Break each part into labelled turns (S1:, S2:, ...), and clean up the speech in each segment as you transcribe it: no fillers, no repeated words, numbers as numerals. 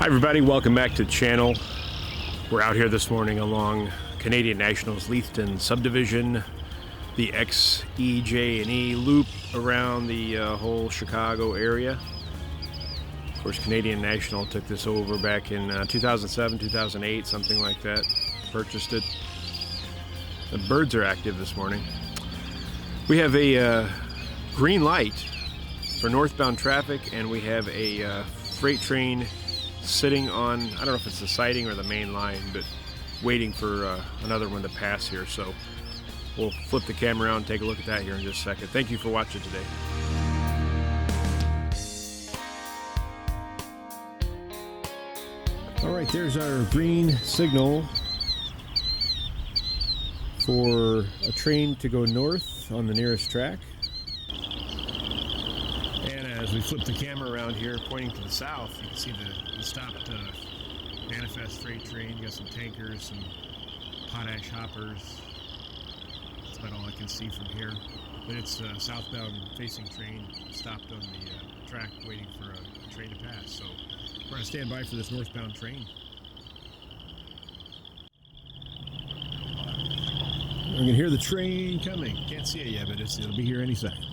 S1: Hi everybody, welcome back to the channel. We're out here this morning along Canadian National's Liethton subdivision, the EJ&E loop around the whole Chicago area. Of course, Canadian National took this over back in 2007, 2008, something like that. Purchased it. The birds are active this morning. We have a green light for northbound traffic, and we have a freight train sitting on, I don't know if it's the siding or the main line, but waiting for another one to pass here. So we'll flip the camera around and take a look at that here in just a second. Thank you for watching today. All right, there's our green signal for a train to go north on the nearest track. And as we flip the camera around here, pointing to the south, you can see the stopped manifest freight train. You got some tankers, some potash hoppers. That's about all I can see from here. But it's a southbound facing train stopped on the track waiting for a train to pass. So we're going to stand by for this northbound train. I can hear the train coming. Can't see it yet, but it'll be here any second.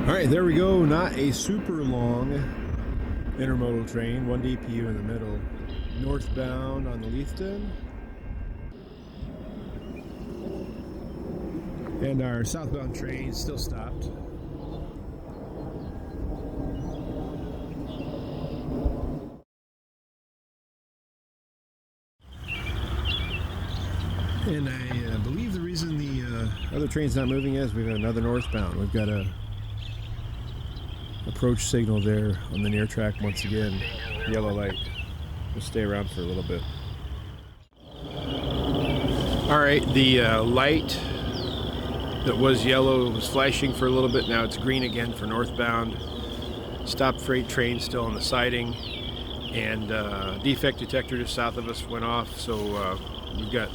S1: All right, there we go. Not a super long intermodal train, 1 DPU in the middle. Northbound on the Liethton. And our southbound train still stopped. And I believe the reason the other train's not moving is we've got another northbound. We've got a approach signal there on the near track once again. Yellow light. We'll stay around for a little bit. All right, the light that was yellow was flashing for a little bit. Now it's green again for northbound. Stop freight train still on the siding, and defect detector just south of us went off, so we've got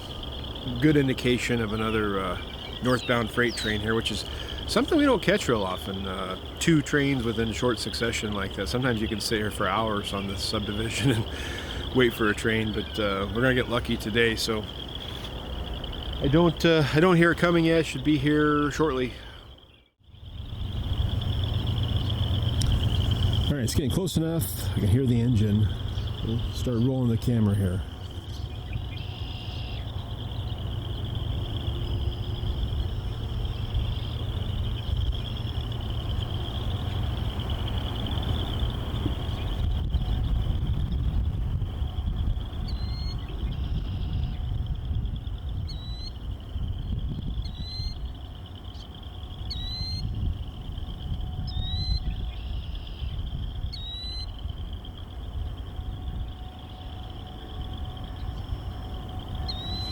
S1: good indication of another northbound freight train here, which is something we don't catch real often. 2 trains within short succession like that. Sometimes you can sit here for hours on this subdivision and wait for a train, but we're gonna get lucky today. So I don't hear it coming yet. Should be here shortly. All right, it's getting close enough. I can hear the engine. We'll start rolling the camera here.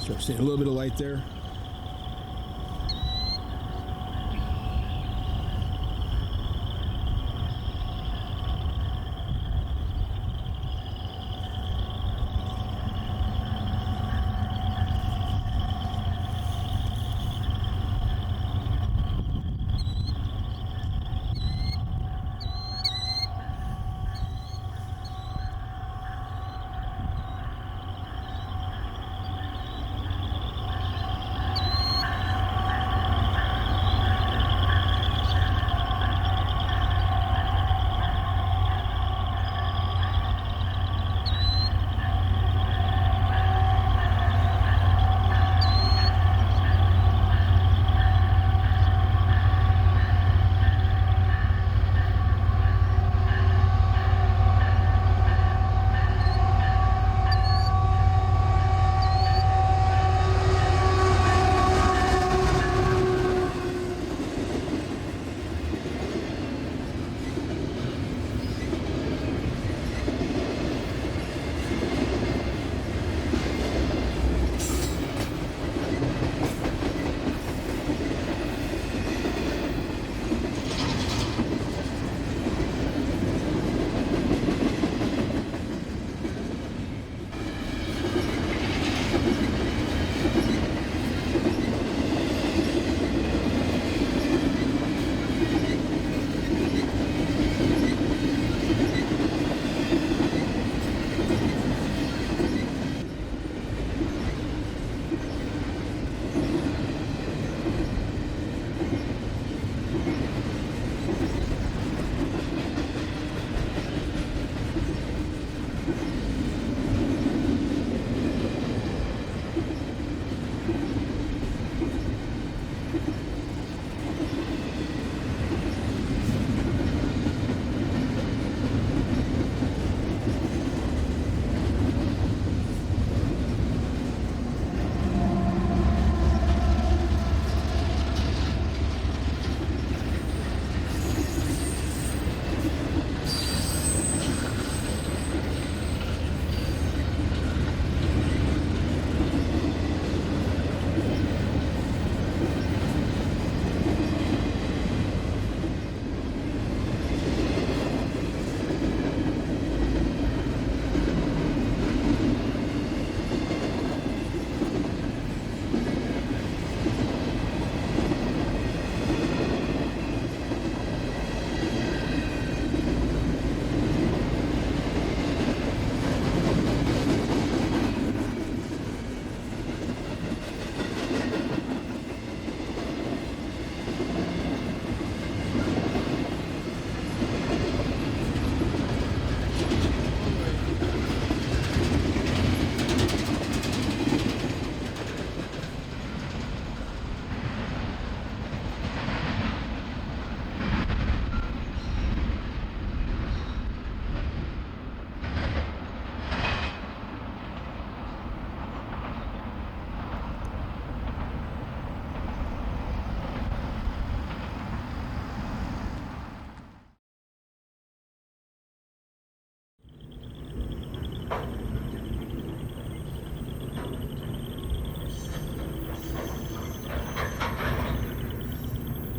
S1: Start seeing a little bit of light there.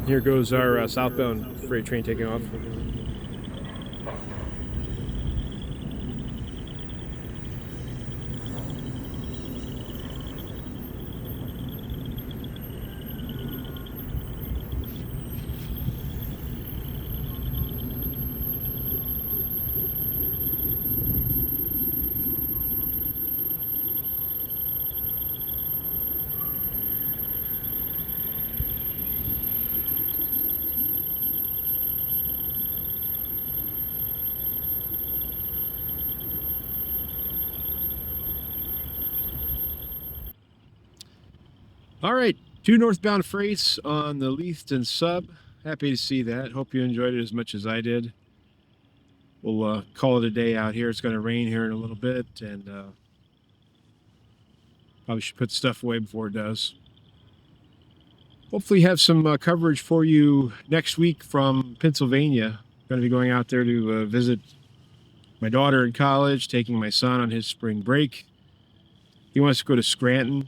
S1: Here goes our southbound freight train taking off. All right, 2 northbound freights on the Liethton Sub. Happy to see that. Hope you enjoyed it as much as I did. We'll call it a day out here. It's going to rain here in a little bit, and probably should put stuff away before it does. Hopefully have some coverage for you next week from Pennsylvania. Going to be going out there to visit my daughter in college, taking my son on his spring break. He wants to go to Scranton,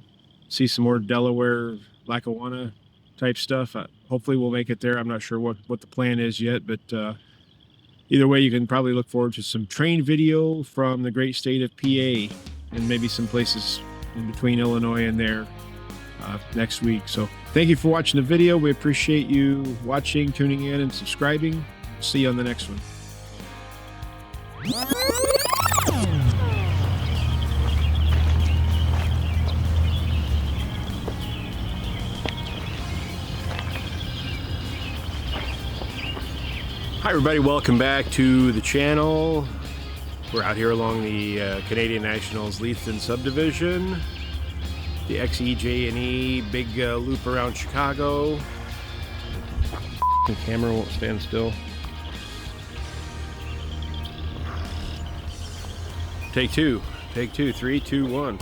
S1: see some more Delaware, Lackawanna type stuff. Hopefully we'll make it there. I'm not sure what the plan is yet, but either way, you can probably look forward to some train video from the great state of PA and maybe some places in between Illinois and there next week. So thank you for watching the video. We appreciate you watching, tuning in, and subscribing. See you on the next one. Hi everybody, welcome back to the channel. We're out here along the Canadian National's Liethton subdivision. The EJ&E big loop around Chicago. The camera won't stand still. Take two, 3, 2, 1.